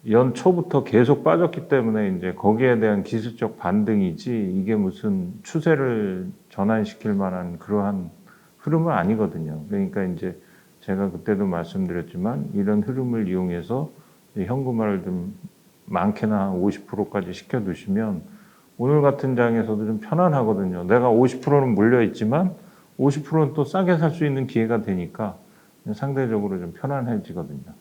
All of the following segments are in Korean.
연초부터 계속 빠졌기 때문에 이제 거기에 대한 기술적 반등이지 이게 무슨 추세를 전환시킬 만한 그러한 흐름은 아니거든요. 그러니까 이제 제가 그때도 말씀드렸지만 이런 흐름을 이용해서 현금화를 좀 많게나 한 50%까지 시켜두시면 오늘 같은 장에서도 좀 편안하거든요. 내가 50%는 물려 있지만 50%는 또 싸게 살 수 있는 기회가 되니까 상대적으로 좀 편안해지거든요.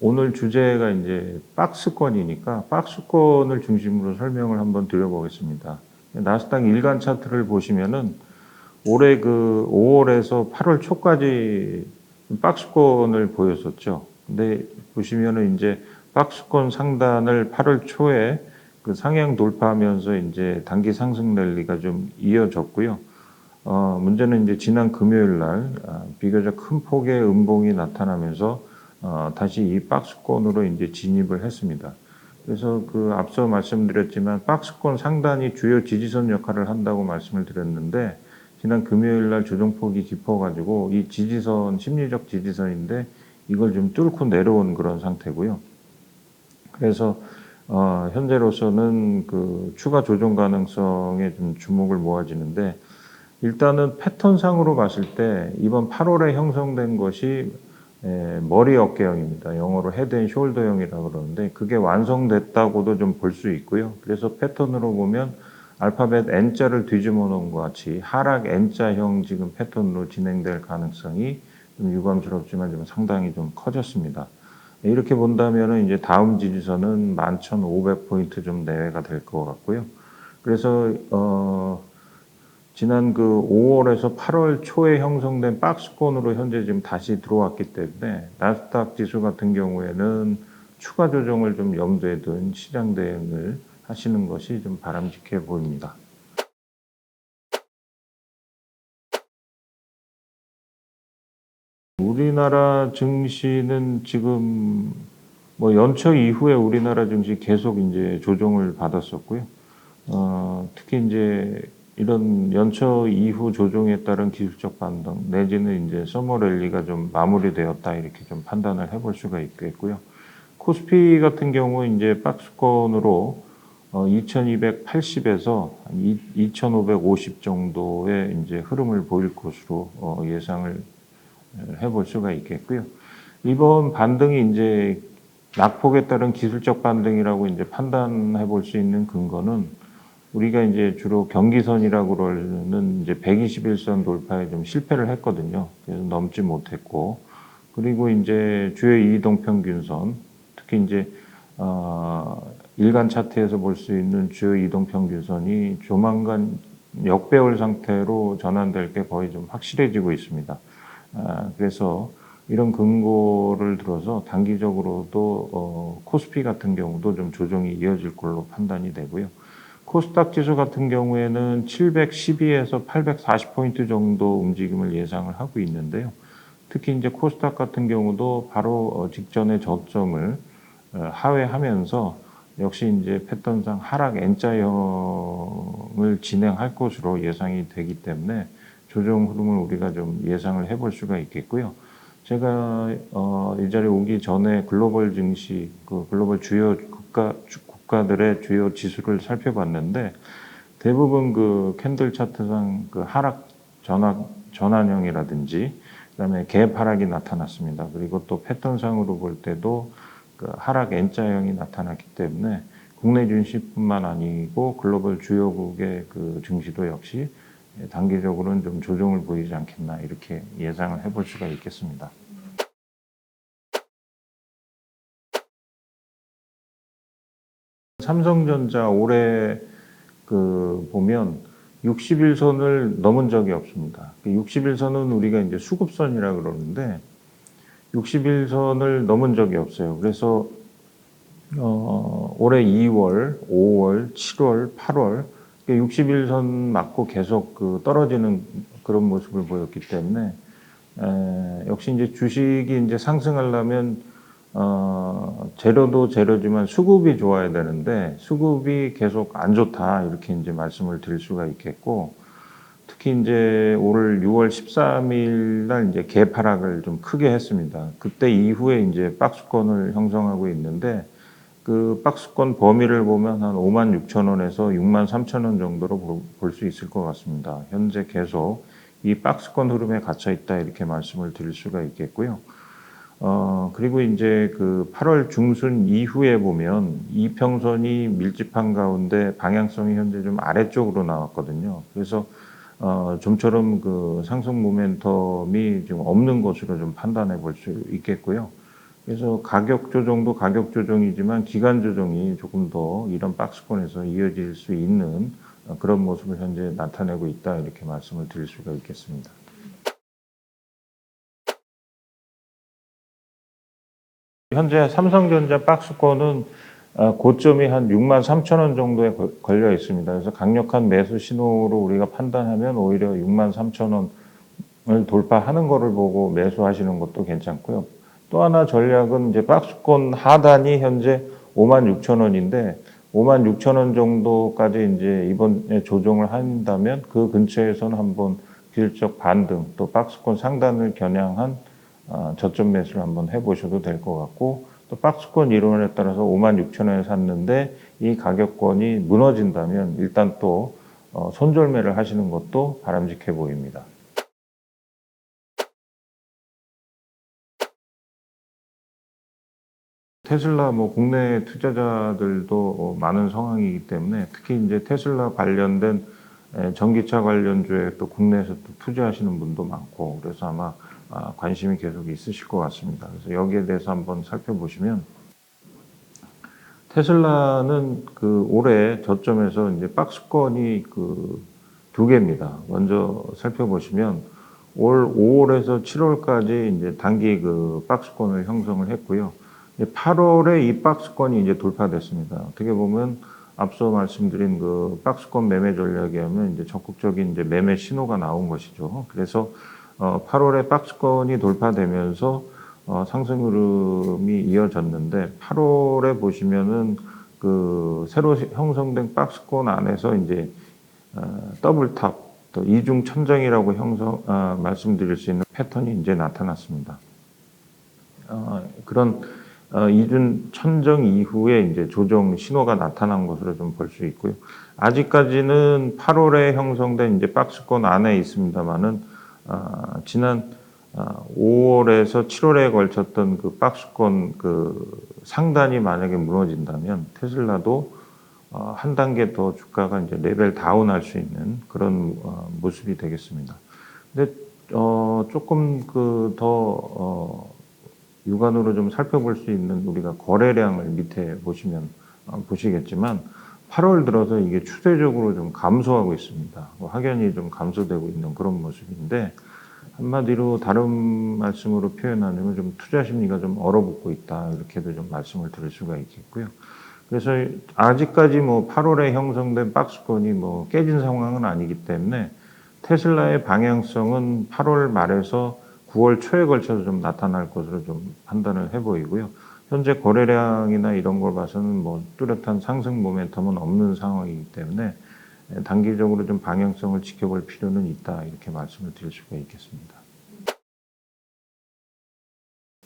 오늘 주제가 이제 박스권이니까 박스권을 중심으로 설명을 한번 드려보겠습니다. 나스닥 일간 차트를 보시면은 올해 그 5월에서 8월 초까지 박스권을 보였었죠. 근데 보시면은 이제 박스권 상단을 8월 초에 그 상향 돌파하면서 이제 단기 상승 랠리가 좀 이어졌고요. 문제는 이제 지난 금요일 날 비교적 큰 폭의 음봉이 나타나면서 다시 이 박스권으로 이제 진입을 했습니다. 그래서 그 앞서 말씀드렸지만 박스권 상단이 주요 지지선 역할을 한다고 말씀을 드렸는데 지난 금요일 날 조정폭이 깊어가지고 이 지지선 심리적 지지선인데 이걸 좀 뚫고 내려온 그런 상태고요. 그래서 현재로서는 그 추가 조정 가능성에 좀 주목을 모아지는데 일단은 패턴상으로 봤을 때 이번 8월에 형성된 것이 머리 어깨형입니다. 영어로 헤드 앤 숄더형이라고 그러는데 그게 완성됐다고도 좀 볼 수 있고요. 그래서 패턴으로 보면 알파벳 N자를 뒤집어 놓은 것 같이 하락 N자형 지금 패턴으로 진행될 가능성이 좀 유감스럽지만 좀 상당히 좀 커졌습니다. 이렇게 본다면 이제 다음 지지선은 11,500포인트 좀 내외가 될 것 같고요. 그래서 지난 그 5월에서 8월 초에 형성된 박스권으로 현재 지금 다시 들어왔기 때문에 나스닥 지수 같은 경우에는 추가 조정을 좀 염두에 둔 시장 대응을 하시는 것이 좀 바람직해 보입니다. 우리나라 증시는 지금 뭐 연초 이후에 우리나라 증시 계속 이제 조정을 받았었고요. 특히 이제 이런 연초 이후 조정에 따른 기술적 반등 내지는 이제 서머 랠리가 좀 마무리되었다 이렇게 좀 판단을 해볼 수가 있겠고요. 코스피 같은 경우 이제 박스권으로 2280에서 2550 정도의 이제 흐름을 보일 것으로 예상을 해볼 수가 있겠고요. 이번 반등이 이제 낙폭에 따른 기술적 반등이라고 이제 판단해 볼 수 있는 근거는 우리가 이제 주로 경기선이라고 그러는 이제 121선 돌파에 좀 실패를 했거든요. 그래서 넘지 못했고, 그리고 이제 주요 이동평균선, 특히 이제 일간 차트에서 볼 수 있는 주요 이동평균선이 조만간 역배열 상태로 전환될 게 거의 좀 확실해지고 있습니다. 그래서 이런 근거를 들어서 단기적으로도 코스피 같은 경우도 좀 조정이 이어질 걸로 판단이 되고요. 코스닥 지수 같은 경우에는 712에서 840포인트 정도 움직임을 예상을 하고 있는데요. 특히 이제 코스닥 같은 경우도 바로 직전에 저점을 하회하면서 역시 이제 패턴상 하락 N자형을 진행할 것으로 예상이 되기 때문에 조정 흐름을 우리가 좀 예상을 해볼 수가 있겠고요. 제가 이 자리에 오기 전에 글로벌 증시, 그 글로벌 주요 국가들의 주요 지수를 살펴봤는데 대부분 그 캔들 차트상 그 하락 전환형이라든지 그다음에 갭 하락이 나타났습니다. 그리고 또 패턴상으로 볼 때도 그 하락 N자형이 나타났기 때문에 국내 증시뿐만 아니고 글로벌 주요국의 그 증시도 역시 단기적으로는 좀 조정을 보이지 않겠나 이렇게 예상을 해볼 수가 있겠습니다. 삼성전자 올해 그 보면 60일선을 넘은 적이 없습니다. 60일선은 우리가 이제 수급선이라 그러는데 60일선을 넘은 적이 없어요. 그래서 올해 2월, 5월, 7월, 8월 60일선 맞고 계속 그 떨어지는 그런 모습을 보였기 때문에 역시 이제 주식이 이제 상승하려면 재료도 재료지만 수급이 좋아야 되는데 수급이 계속 안 좋다 이렇게 이제 말씀을 드릴 수가 있겠고 특히 특히 이제 올 6월 13일 날 이제 개파락을 좀 크게 했습니다. 그때 이후에 이제 박스권을 형성하고 있는데 그 박스권 범위를 보면 한 56,000원에서 63,000원 정도로 볼 수 있을 것 같습니다. 현재 계속 이 박스권 흐름에 갇혀 있다 이렇게 말씀을 드릴 수가 있겠고요. 그리고 이제 그 8월 중순 이후에 보면 이평선이 밀집한 가운데 방향성이 현재 좀 아래쪽으로 나왔거든요. 그래서 좀처럼 그 상승 모멘텀이 좀 없는 것으로 좀 판단해 볼 수 있겠고요. 그래서 가격 조정도 가격 조정이지만 기간 조정이 조금 더 이런 박스권에서 이어질 수 있는 그런 모습을 현재 나타내고 있다 이렇게 말씀을 드릴 수가 있겠습니다. 현재 삼성전자 박스권은 고점이 한 63,000원 정도에 걸려 있습니다. 그래서 강력한 매수 신호로 우리가 판단하면 오히려 63,000원을 돌파하는 거를 보고 매수하시는 것도 괜찮고요. 또 하나 전략은 이제 박스권 하단이 현재 56,000원인데 56,000원 정도까지 이제 이번에 조정을 한다면 그 근처에서는 한번 기술적 반등 또 박스권 상단을 겨냥한 저점 매수를 한번 해보셔도 될 것 같고 또 박스권 이론에 따라서 56,000원에 샀는데 이 가격권이 무너진다면 일단 또 손절매를 하시는 것도 바람직해 보입니다. 테슬라 뭐 국내 투자자들도 많은 상황이기 때문에 특히 이제 테슬라 관련된 전기차 관련주에 또 국내에서 또 투자하시는 분도 많고 그래서 아마 관심이 계속 있으실 것 같습니다. 그래서 여기에 대해서 한번 살펴보시면 테슬라는 그 올해 저점에서 이제 박스권이 그 두 개입니다. 먼저 살펴보시면 올 5월에서 7월까지 이제 단기 그 박스권을 형성을 했고요. 8월에 이 박스권이 이제 돌파됐습니다. 어떻게 보면 앞서 말씀드린 그 박스권 매매 전략에 하면 이제 적극적인 이제 매매 신호가 나온 것이죠. 그래서 8월에 박스권이 돌파되면서 상승 흐름이 이어졌는데 8월에 보시면은 그 새로 형성된 박스권 안에서 이제 더블탑 또 이중 천정이라고 말씀드릴 수 있는 패턴이 이제 나타났습니다. 그런 이중 천정 이후에 이제 조정 신호가 나타난 것으로 좀 볼 수 있고요. 아직까지는 8월에 형성된 이제 박스권 안에 있습니다만은 지난 5월에서 7월에 걸쳤던 그 박스권 그 상단이 만약에 무너진다면 테슬라도 한 단계 더 주가가 이제 레벨 다운할 수 있는 그런 모습이 되겠습니다. 근데 조금 그 더 육안으로 좀 살펴볼 수 있는 우리가 거래량을 밑에 보시면 보시겠지만 8월 들어서 이게 추세적으로 좀 감소하고 있습니다. 확연히 좀 감소되고 있는 그런 모습인데 한마디로 다른 말씀으로 표현하면 좀 투자 심리가 좀 얼어붙고 있다 이렇게도 좀 말씀을 드릴 수가 있겠고요. 그래서 아직까지 뭐 8월에 형성된 박스권이 뭐 깨진 상황은 아니기 때문에 테슬라의 방향성은 8월 말에서 9월 초에 걸쳐서 좀 나타날 것으로 좀 판단을 해 보이고요. 현재 거래량이나 이런 걸 봐서는 뭐 뚜렷한 상승 모멘텀은 없는 상황이기 때문에 단기적으로 좀 방향성을 지켜볼 필요는 있다 이렇게 말씀을 드릴 수가 있겠습니다.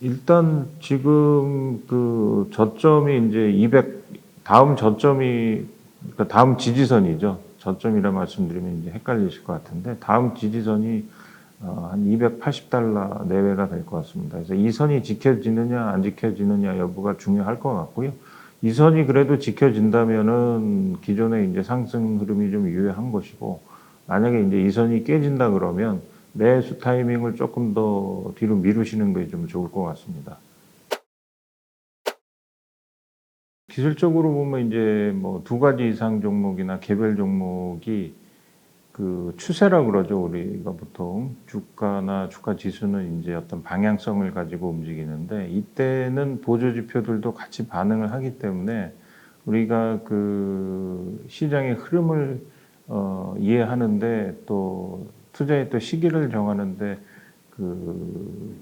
일단 지금 그 저점이 이제 200 다음 저점이 그러니까 다음 지지선이죠. 저점이라 말씀드리면 이제 헷갈리실 것 같은데 다음 지지선이 한 280달러 내외가 될 것 같습니다. 그래서 이 선이 지켜지느냐 안 지켜지느냐 여부가 중요할 것 같고요. 이 선이 그래도 지켜진다면은 기존의 이제 상승 흐름이 좀 유효한 것이고 만약에 이제 이 선이 깨진다 그러면 매수 타이밍을 조금 더 뒤로 미루시는 게 좀 좋을 것 같습니다. 기술적으로 보면 이제 뭐 두 가지 이상 종목이나 개별 종목이 그 추세라 그러죠. 우리가 보통 주가나 주가 지수는 이제 어떤 방향성을 가지고 움직이는데 이때는 보조 지표들도 같이 반응을 하기 때문에 우리가 그 시장의 흐름을 이해하는데 또 투자의 또 시기를 정하는데 그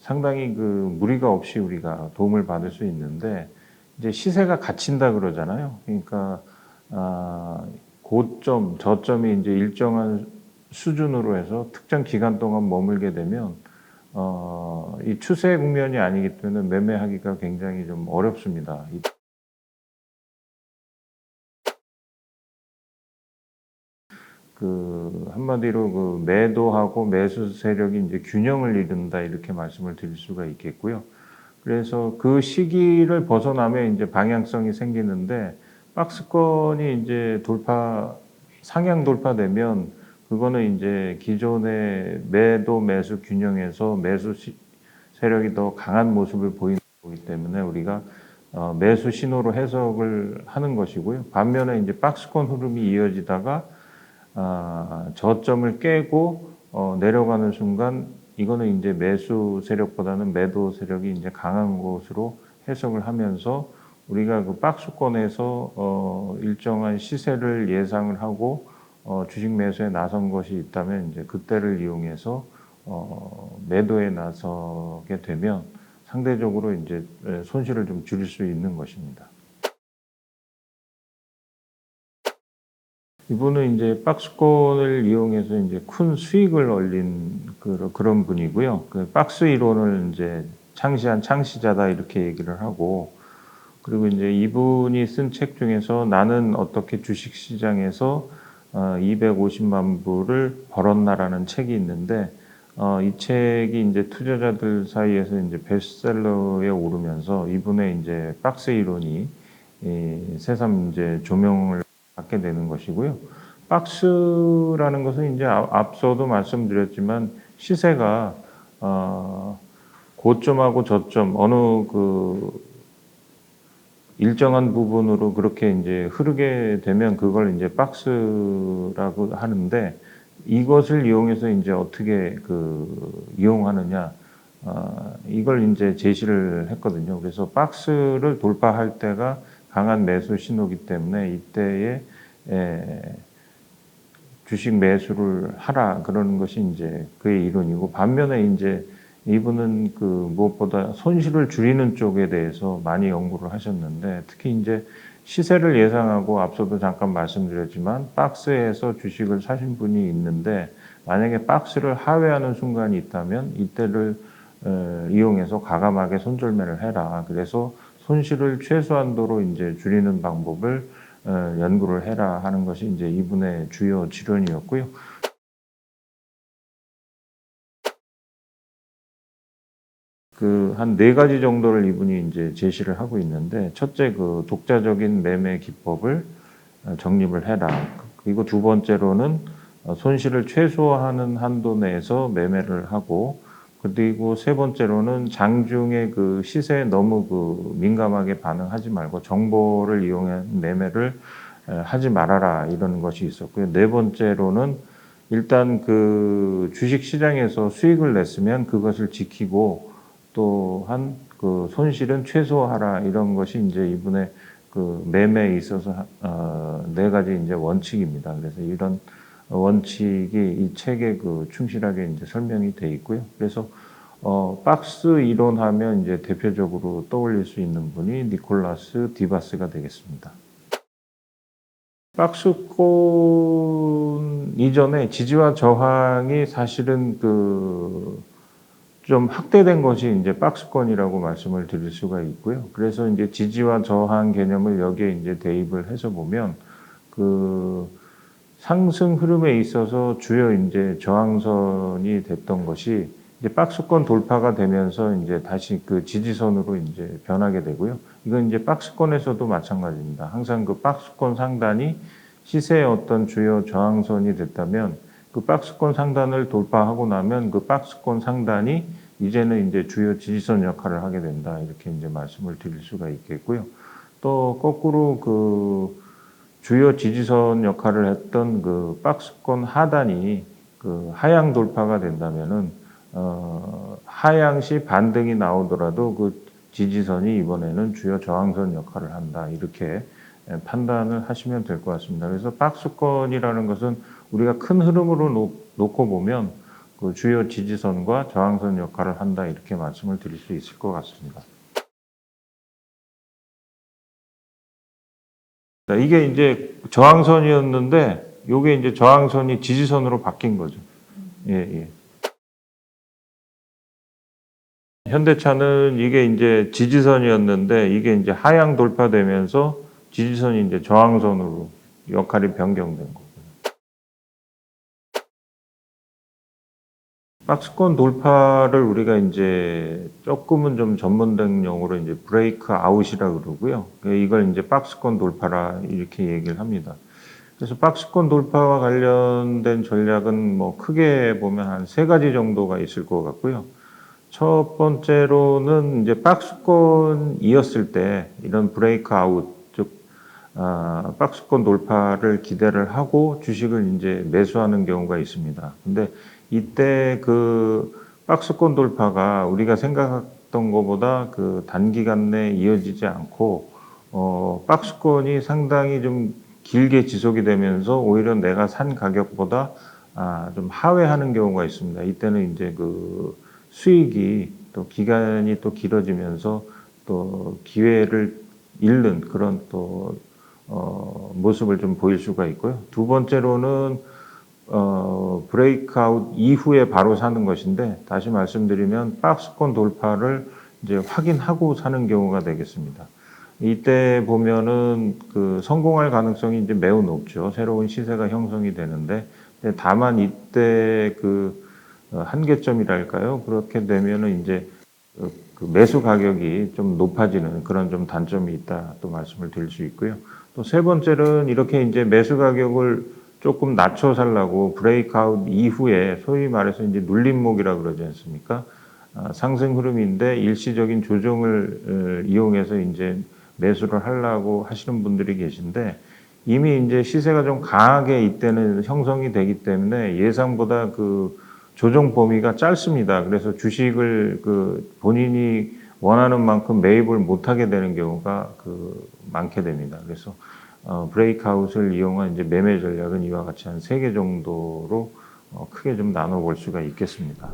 상당히 그 무리가 없이 우리가 도움을 받을 수 있는데 이제 시세가 갇힌다 그러잖아요. 그러니까 고점, 저점이 이제 일정한 수준으로 해서 특정 기간 동안 머물게 되면 이 추세 국면이 아니기 때문에 매매하기가 굉장히 좀 어렵습니다. 한마디로 매도하고 매수 세력이 이제 균형을 이룬다 이렇게 말씀을 드릴 수가 있겠고요. 그래서 그 시기를 벗어나면 이제 방향성이 생기는데 박스권이 이제 상향 돌파되면 그거는 이제 기존의 매도 매수 균형에서 세력이 더 강한 모습을 보이는 거기 때문에 우리가 매수 신호로 해석을 하는 것이고요. 반면에 이제 박스권 흐름이 이어지다가 저점을 깨고 내려가는 순간 이거는 이제 매수 세력보다는 매도 세력이 이제 강한 것으로 해석을 하면서 우리가 그 박스권에서 일정한 시세를 예상을 하고 주식 매수에 나선 것이 있다면 이제 그때를 이용해서 매도에 나서게 되면 상대적으로 이제 손실을 좀 줄일 수 있는 것입니다. 이분은 이제 박스권을 이용해서 이제 큰 수익을 얻린 그런 분이고요. 그 박스 이론을 이제 창시한 창시자다 이렇게 얘기를 하고, 그리고 이제 이분이 쓴 책 중에서 나는 어떻게 주식 시장에서 250만 불을 벌었나라는 책이 있는데, 이 책이 이제 투자자들 사이에서 이제 베스트셀러에 오르면서 이분의 이제 박스 이론이 새삼 이제 조명을 받게 되는 것이고요. 박스라는 것은 이제 앞서도 말씀드렸지만 시세가 고점하고 저점 어느 일정한 부분으로 그렇게 이제 흐르게 되면 그걸 이제 박스라고 하는데, 이것을 이용해서 이제 어떻게 이용하느냐, 이걸 이제 제시를 했거든요. 그래서 박스를 돌파할 때가 강한 매수 신호기 때문에 이때에 주식 매수를 하라 그러는 것이 이제 그의 이론이고, 반면에 이제 이분은 무엇보다 손실을 줄이는 쪽에 대해서 많이 연구를 하셨는데, 특히 이제 시세를 예상하고 앞서도 잠깐 말씀드렸지만 박스에서 주식을 사신 분이 있는데 만약에 박스를 하회하는 순간이 있다면 이때를 이용해서 과감하게 손절매를 해라. 그래서 손실을 최소한도로 이제 줄이는 방법을 연구를 해라 하는 것이 이제 이분의 주요 지론이었고요. 한 4가지 정도를 이분이 이제 제시를 하고 있는데, 첫째 독자적인 매매 기법을 정립을 해라. 그리고 두 번째로는 손실을 최소화하는 한도 내에서 매매를 하고, 그리고 세 번째로는 장중에 시세에 너무 민감하게 반응하지 말고 정보를 이용한 매매를 하지 말아라 이런 것이 있었고요. 네 번째로는 일단 주식 시장에서 수익을 냈으면 그것을 지키고 또한 손실은 최소화하라 이런 것이 이제 이분의 매매에 있어서 4가지 이제 원칙입니다. 그래서 이런 원칙이 이 책에 충실하게 이제 설명이 돼 있고요. 그래서 박스 이론하면 이제 대표적으로 떠올릴 수 있는 분이 니콜라스 디바스가 되겠습니다. 박스권 이전에 지지와 저항이 사실은 좀 확대된 것이 이제 박스권이라고 말씀을 드릴 수가 있고요. 그래서 이제 지지와 저항 개념을 여기에 이제 대입을 해서 보면 상승 흐름에 있어서 주요 이제 저항선이 됐던 것이 이제 박스권 돌파가 되면서 이제 다시 지지선으로 이제 변하게 되고요. 이건 이제 박스권에서도 마찬가지입니다. 항상 박스권 상단이 시세의 어떤 주요 저항선이 됐다면 박스권 상단을 돌파하고 나면 박스권 상단이 이제는 이제 주요 지지선 역할을 하게 된다. 이렇게 이제 말씀을 드릴 수가 있겠고요. 또 거꾸로 주요 지지선 역할을 했던 박스권 하단이 하향 돌파가 된다면은 하향시 반등이 나오더라도 지지선이 이번에는 주요 저항선 역할을 한다. 이렇게 판단을 하시면 될 것 같습니다. 그래서 박스권이라는 것은 우리가 큰 흐름으로 놓고 보면 주요 지지선과 저항선 역할을 한다. 이렇게 말씀을 드릴 수 있을 것 같습니다. 이게 이제 저항선이었는데 요게 이제 저항선이 지지선으로 바뀐 거죠. 예, 예. 현대차는 이게 이제 지지선이었는데 이게 이제 하향 돌파되면서 지지선이 이제 저항선으로 역할이 변경된 거고. 박스권 돌파를 우리가 이제 조금은 좀 전문된 용어로 이제 브레이크 아웃이라 그러고요. 이걸 이제 박스권 돌파라 이렇게 얘기를 합니다. 그래서 박스권 돌파와 관련된 전략은 뭐 크게 보면 한 세 가지 정도가 있을 것 같고요. 첫 번째로는 이제 박스권이었을 때 이런 브레이크 아웃, 즉, 박스권 돌파를 기대를 하고 주식을 이제 매수하는 경우가 있습니다. 근데 이때 그 박스권 돌파가 우리가 생각했던 것보다 그 단기간 내에 이어지지 않고, 박스권이 상당히 좀 길게 지속이 되면서 오히려 내가 산 가격보다 좀 하회하는 경우가 있습니다. 이때는 이제 그 수익이 또 기간이 또 길어지면서 또 기회를 잃는 그런 또 모습을 좀 보일 수가 있고요. 두 번째로는 브레이크아웃 이후에 바로 사는 것인데 다시 말씀드리면 박스권 돌파를 이제 확인하고 사는 경우가 되겠습니다. 이때 보면은 그 성공할 가능성이 이제 매우 높죠. 새로운 시세가 형성이 되는데 다만 이때 그 한계점이랄까요? 그렇게 되면은 이제 그 매수 가격이 좀 높아지는 그런 좀 단점이 있다 또 말씀을 드릴 수 있고요. 또 세 번째는 이렇게 이제 매수 가격을 조금 낮춰 살라고 브레이크아웃 이후에 소위 말해서 이제 눌림목이라 그러지 않습니까? 상승 흐름인데 일시적인 조정을 이용해서 이제 매수를 하려고 하시는 분들이 계신데 이미 이제 시세가 좀 강하게 이때는 형성이 되기 때문에 예상보다 그 조정 범위가 짧습니다. 그래서 주식을 그 본인이 원하는 만큼 매입을 못하게 되는 경우가 그 많게 됩니다. 그래서 브레이크아웃을 이용한 이제 매매 전략은 이와 같이 한 3개 정도로 크게 좀 나눠볼 수가 있겠습니다.